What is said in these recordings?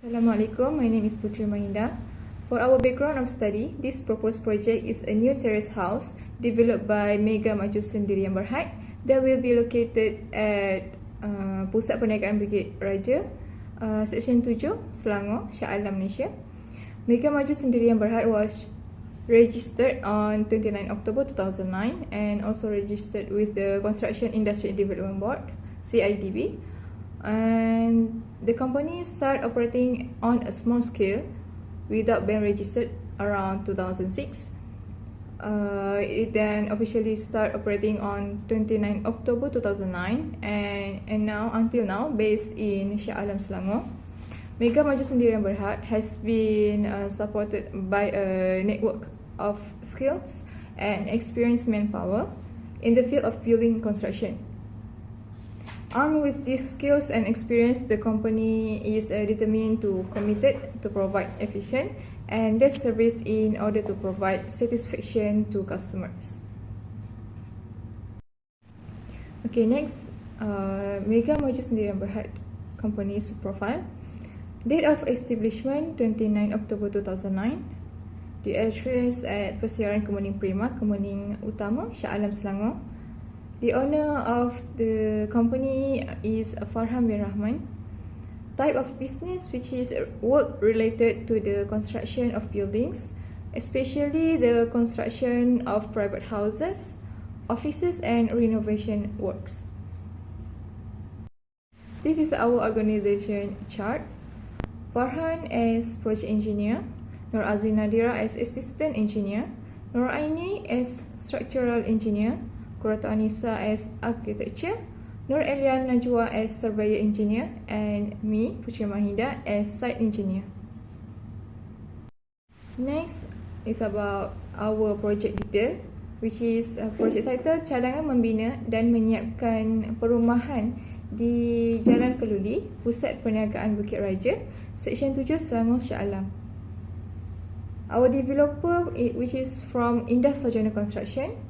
Assalamualaikum, my name is Putri Mahinda. For our background of study, this proposed project is a new terrace house developed by Mega Maju Sendirian Berhad that will be located at Pusat Perniagaan Bukit Raja, Seksyen 7, Selangor, Shah Alam, Malaysia. Mega Maju Sendirian Berhad was registered on 29 October 2009 and also registered with the Construction Industry Development Board, CIDB. And the company started operating on a small scale without being registered around 2006. It then officially started operating on 29 October 2009 and now until now based in Shah Alam, Selangor. Mega Maju Sendirian Berhad has been supported by a network of skills and experienced manpower in the field of building construction. Armed with these skills and experience, the company is determined to committed to provide efficient and best service in order to provide satisfaction to customers. Okay, next, Mega Maju Sendirian Berhad company's profile. Date of establishment 29 October 2009. The address at Persiaran Kemuning Prima, Kemuning Utama, Shah Alam, Selangor. The owner of the company is Farhan bin Rahman. Type of business, which is work related to the construction of buildings, especially the construction of private houses, offices and renovation works. This is our organization chart. Farhan as project engineer, Nur Azin Nadira as assistant engineer, Nur Aini as structural engineer, Qurratu Anisa as architecture, Nur Elian Najwa as surveyor engineer, and me, Putri Mahinda, as site engineer. Next is about our project detail, which is project title Cadangan Membina dan Menyiapkan Perumahan di Jalan Keluli, Pusat Perniagaan Bukit Raja, Seksyen 7, Selangor, Shah Alam. Our developer, which is from INDUSTRIALIZED Construction,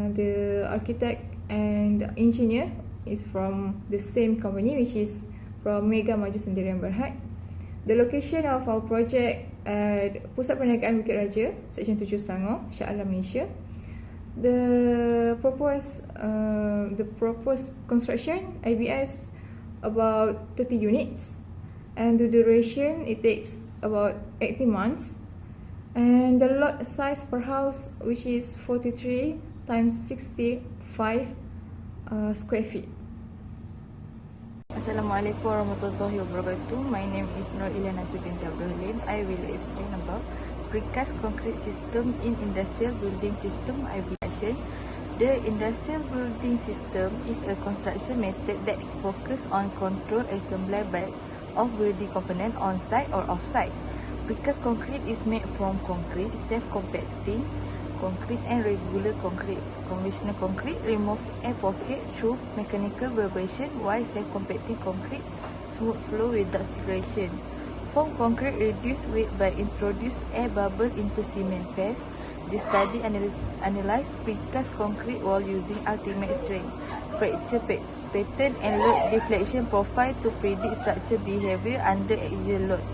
the architect and engineer is from the same company, which is from Mega Maju Sendirian Berhad. The location of our project at Pusat Perniagaan Bukit Raja, Seksyen 7, Selangor, Shah Alam, Malaysia. The proposed construction IBS about 30 units, and the duration it takes about 18 months. And the lot size per house, which is 43 times 65 square feet. Assalamualaikum warahmatullahi wabarakatuh. My name is Nur Elian Najwa binti Abdul Halim. I will explain about precast concrete system in industrial building system IBS. The industrial building system is a construction method that focuses on control assembly of building component on site or off site. Precast concrete is made from concrete, self-compacting concrete and regular concrete. Conventional concrete removes air pocket through mechanical vibration, while self-compacting concrete smooth flow without circulation. Foam concrete reduce weight by introduce air bubble into cement paste. This study analyzed precast concrete wall using ultimate strength, fracture pattern and load deflection profile to predict structure behavior under axial load.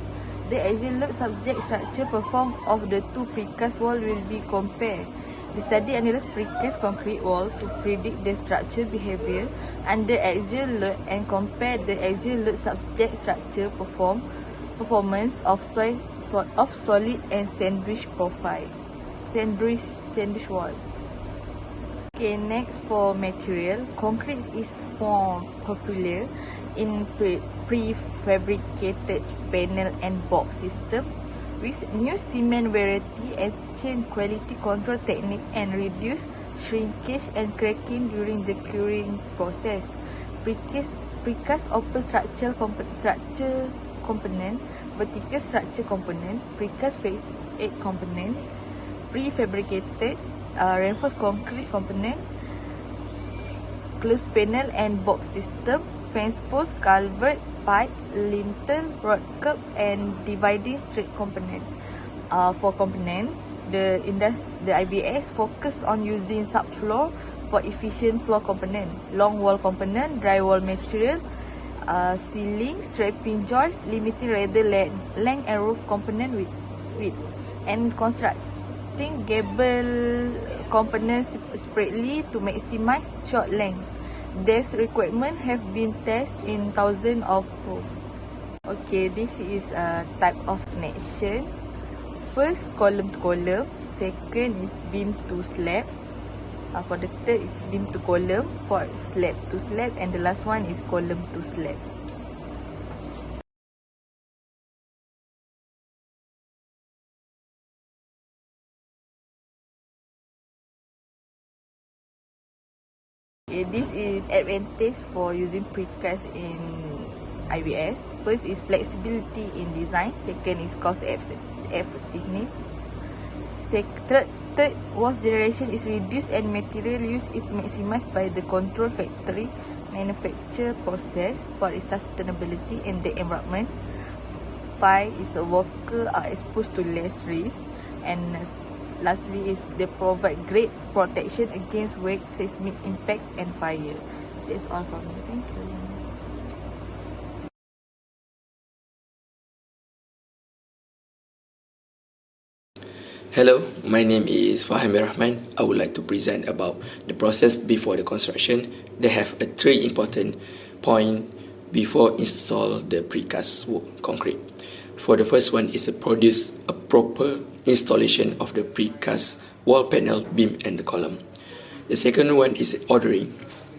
The axial load subject structure performance of the two precast wall will be compared. The study analyzed precast concrete wall to predict the structure behavior under axial load and compare the axial load subject structure performance of solid and sandwich profile. Sandwich wall. Okay, next for material. Concrete is more popular in prefabricated panel and box system with new cement variety as change quality control technique and reduce shrinkage and cracking during the curing process. Precast open structure component, vertical structure component, precast face 8 component, prefabricated reinforced concrete component, closed panel and box system, fence post, culvert, pipe, lintel, rod curb and dividing straight component. For component, the IBS focus on using subfloor for efficient floor component, long wall component, dry wall material, ceiling, strapping joints, limiting radial length and roof component width, and constructing gable components separately to maximize short lengths. These requirements have been tested in thousands of homes. Okay, this is a type of connection. First, column to column. Second is beam to slab. For the third is beam to column. Fourth, slab to slab. And the last one is column to slab. Okay, this is advantage for using precast in IBS. First is flexibility in design. Second is cost effectiveness. Third, waste generation is reduced and material use is maximized by the control factory manufacture process for its sustainability and the environment. 5 is a worker are exposed to less risk. And lastly is they provide great protection against wake, seismic impacts and fire. That's all from me. Thank you. Hello, my name is Fahim Rahman. I would like to present about the process before the construction. They have three important points before install the precast concrete. For the first one is to produce a proper installation of the precast wall panel, beam and the column. The second one is ordering,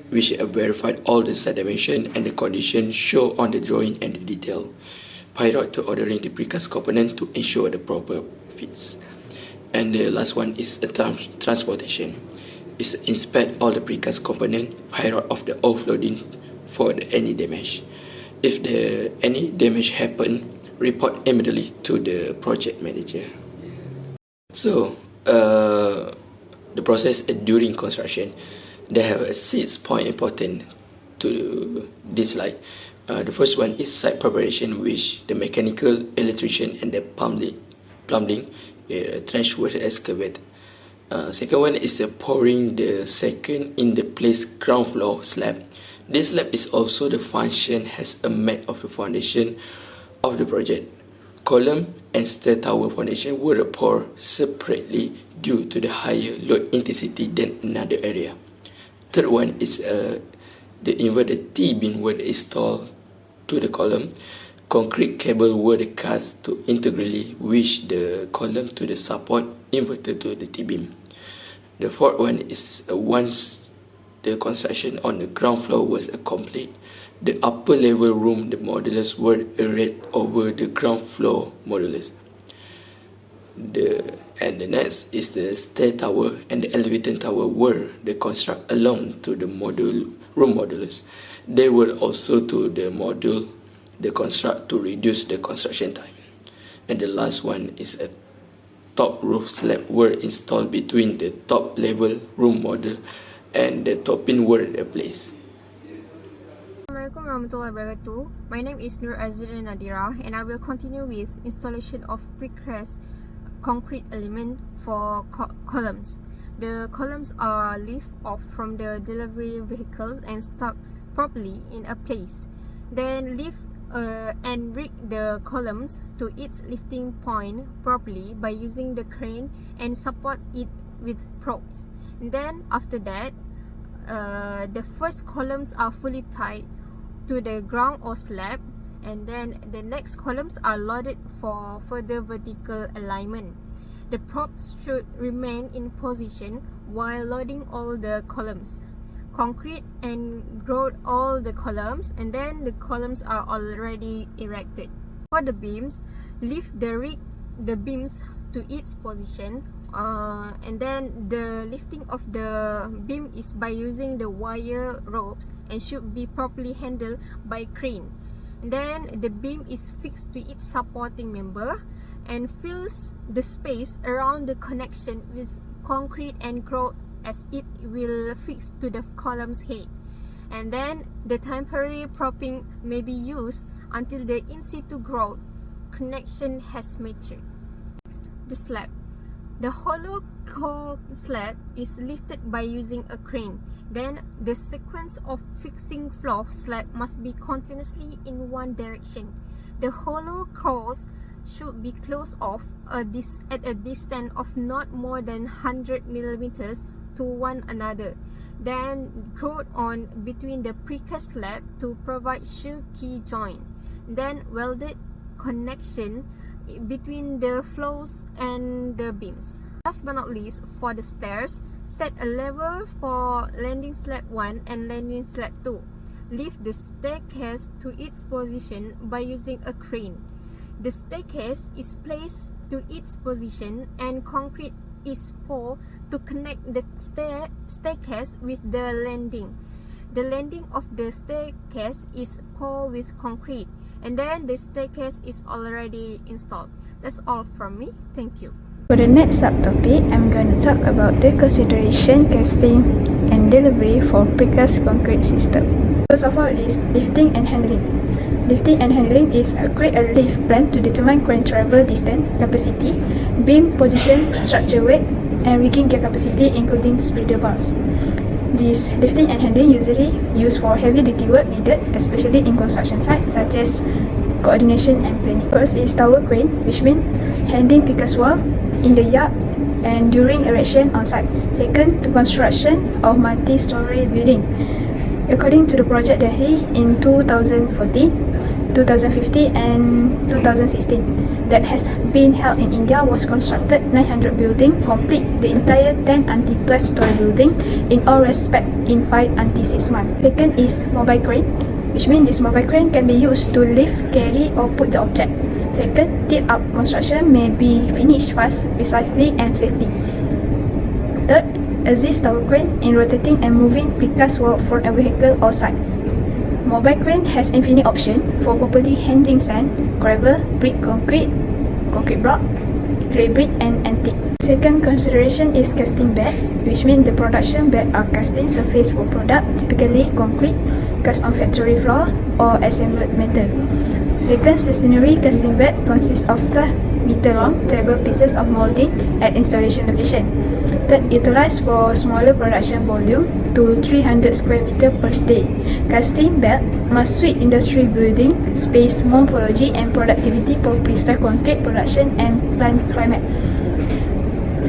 which verified all the set dimension and the condition shown on the drawing and the detail. Prior to ordering the precast component to ensure the proper fits. And the last one is a transportation. Is inspect all the precast component prior of the offloading for any damage. If any damage happen, report immediately to the project manager. So the process during construction, they have a 6 point important to this slide. The first one is site preparation, which the mechanical, electrician and the plumbing trench was excavated. Second one is the pouring the second in the place ground floor slab. This slab is also the function as a mat of the foundation of the project. Column and stair tower foundation were poured separately due to the higher load intensity than another area. Third one is the inverted T-beam were installed to the column. Concrete cable were cast to integrally wish the column to the support inverted to the T-beam. The fourth one is once the construction on the ground floor was complete, the upper level room, the modulus were erected over the ground floor modulus. And the next is the stair tower and the elevator tower were construct along to the room modulus. They were also to the module they construct to reduce the construction time. And the last one is a top roof slab were installed between the top level room model and the topping were placed. Assalamualaikum warahmatullahi wabarakatuh. My name is Nur Azrin Nadira and I will continue with installation of precast concrete element for columns. The columns are lifted off from the delivery vehicles and stuck properly in a place. Then lift and rig the columns to its lifting point properly by using the crane and support it with props. And then after that, the first columns are fully tied to the ground or slab, and then the next columns are loaded for further vertical alignment. The props should remain in position while loading all the columns. Concrete and grout all the columns, and then the columns are already erected. For the beams, lift the beams to its position, and then the lifting of the beam is by using the wire ropes and should be properly handled by crane. And then the beam is fixed to its supporting member and fills the space around the connection with concrete and grout as it will fix to the column's head. And then the temporary propping may be used until the in situ grout connection has matured. Next, the slab. The hollow core slab is lifted by using a crane. Then the sequence of fixing floor slab must be continuously in one direction. The hollow cores should be closed off at a distance of not more than 100 millimeters to one another. Then glued on between the precast slab to provide shear key joint. Then welded connection between the floors and the beams. Last but not least, for the stairs, set a level for landing slab 1 and landing slab 2. Lift the staircase to its position by using a crane. The staircase is placed to its position and concrete is poured to connect the staircase with the landing. The landing of the staircase is poured with concrete, and then the staircase is already installed. That's all from me. Thank you. For the next subtopic, I'm going to talk about the consideration, casting, and delivery for precast concrete system. First of all is lifting and handling. Lifting and handling is create a lift plan to determine crane travel distance, capacity, beam position, structure weight, and rigging gear capacity including spreader bars. This lifting and handling usually used for heavy duty work needed, especially in construction sites such as coordination and planning. First is tower crane, which means handling precast wall in the yard and during erection on site. Second, to construction of multi-story building. According to the project Delhi in 2014, 2015 and 2016 that has been held in India was constructed 900 building, complete the entire 10 until 12 story building in all respect in 5 until 6 months. Second is mobile crane, which means this mobile crane can be used to lift, carry or put the object. Second, tilt up construction may be finished fast, precisely and safely. Third, assist tower crane in rotating and moving precast wall for a vehicle or site. Mobile crane has infinite option for properly handling sand, gravel, brick concrete, concrete block, clay brick and antique. Second consideration is casting bed, which means the production bed are casting surface for product, typically concrete, cast on factory floor or assembled metal. Second, stationary casting bed consists of 30-meter long table pieces of molding at installation location. Third, utilized for smaller production volume to 300 square meter per day. Casting bed must suit industry building, space, morphology and productivity for precast concrete production and plant climate.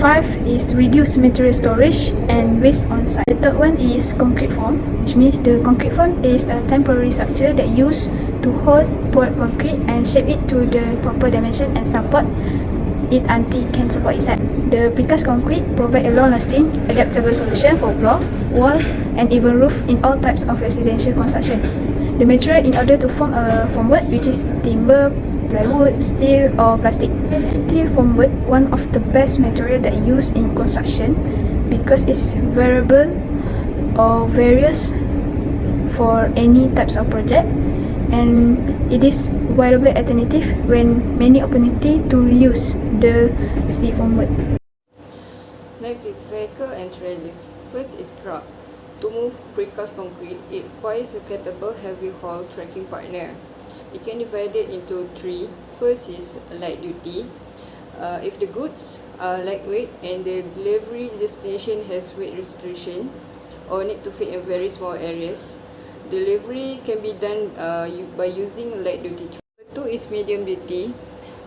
5 is reduce material storage and waste on site. The third one is concrete form, which means the concrete form is a temporary structure that used to hold poured concrete and shape it to the proper dimension and support it until it can support itself. The precast concrete provide a long-lasting, adaptable solution for floor, wall and even roof in all types of residential construction. The material in order to form a formwork, which is timber, plywood, steel or plastic. Steel formwork one of the best material that used in construction because it's variable or various for any types of project, and it is viable alternative when many opportunity to reuse the steel formwork. Next is vehicle and trailers. First is truck. To move precast concrete, it requires a capable heavy haul tracking partner. It can be divided into 3. First is light duty. If the goods are lightweight and the delivery destination has weight restriction or need to fit in very small areas, delivery can be done by using light duty. 2 is medium duty.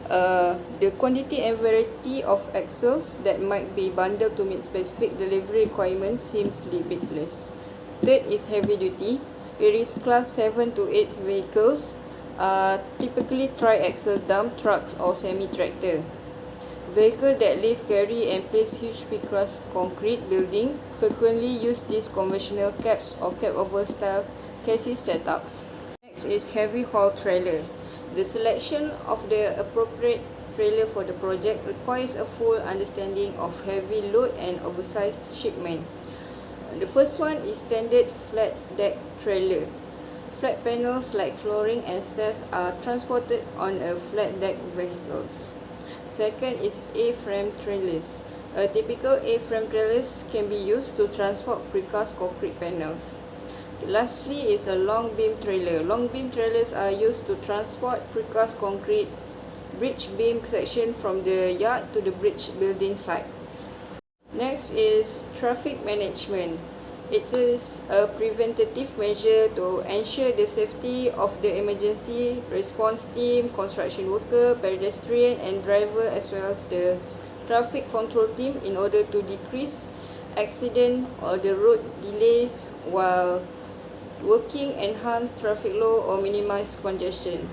The quantity and variety of axles that might be bundled to meet specific delivery requirements seems limitless. Third is heavy duty. It is class 7 to 8 vehicles, typically tri-axle dump trucks or semi-tractor. Vehicles that lift, carry and place huge precast concrete building frequently use these conventional cabs or cab-over style chassis setup. Next is heavy haul trailer. The selection of the appropriate trailer for the project requires a full understanding of heavy load and oversized shipment. The first one is standard flat deck trailer. Flat panels like flooring and stairs are transported on a flat deck vehicles. Second is A-frame trailers. A typical A-frame trailers can be used to transport precast concrete panels. Lastly is a long beam trailer. Long beam trailers are used to transport precast concrete bridge beam section from the yard to the bridge building site. Next is traffic management. It is a preventative measure to ensure the safety of the emergency response team, construction worker, pedestrian and driver, as well as the traffic control team, in order to decrease accident or the road delays while working, enhance traffic flow or minimize congestion.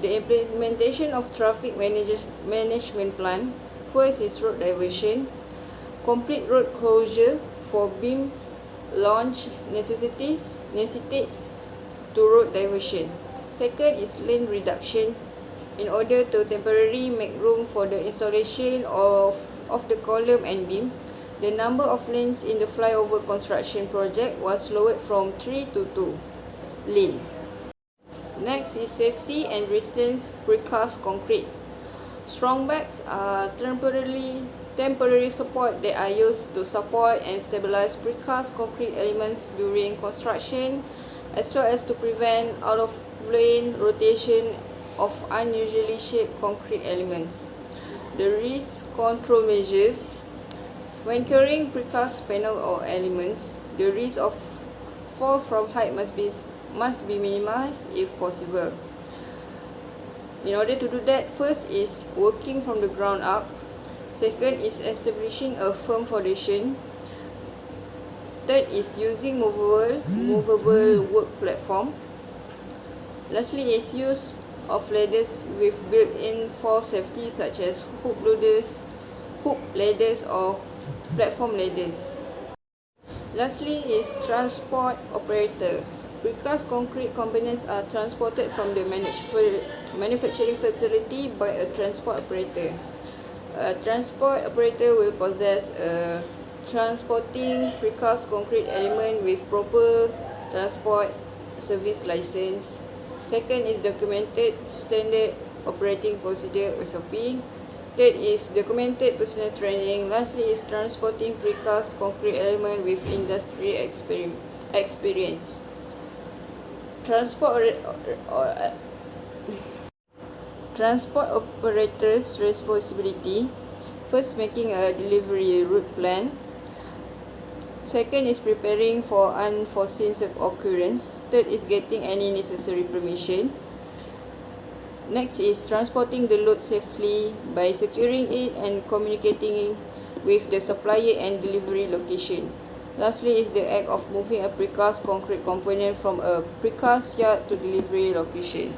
The implementation of traffic management plan. First is road diversion. Complete road closure for beam launch necessitates to road diversion. Second is lane reduction. In order to temporarily make room for the installation of the column and beam, the number of lanes in the flyover construction project was lowered from 3 to 2 lanes. Next is safety and resistance precast concrete. Strong backs are temporary support that are used to support and stabilize precast concrete elements during construction, as well as to prevent out-of-plane rotation of unusually shaped concrete elements. The risk control measures. When carrying precast panel or elements, the risk of fall from height must be minimized if possible. In order to do that, first is working from the ground up. Second is establishing a firm foundation. Third is using movable work platform. Lastly is use of ladders with built-in fall safety, such as hook ladders or platform ladders. Lastly is transport operator. Precast concrete components are transported from the manufacturing facility by a transport operator. A transport operator will possess a transporting precast concrete element with proper transport service license. Second is documented standard operating procedure SOP. Third is documented personal training. Lastly is transporting precast concrete element with industry experience. Transport operator's responsibility. First, making a delivery route plan. Second is preparing for unforeseen occurrence. Third is getting any necessary permission. Next is transporting the load safely by securing it and communicating with the supplier and delivery location. Lastly is the act of moving a precast concrete component from a precast yard to delivery location.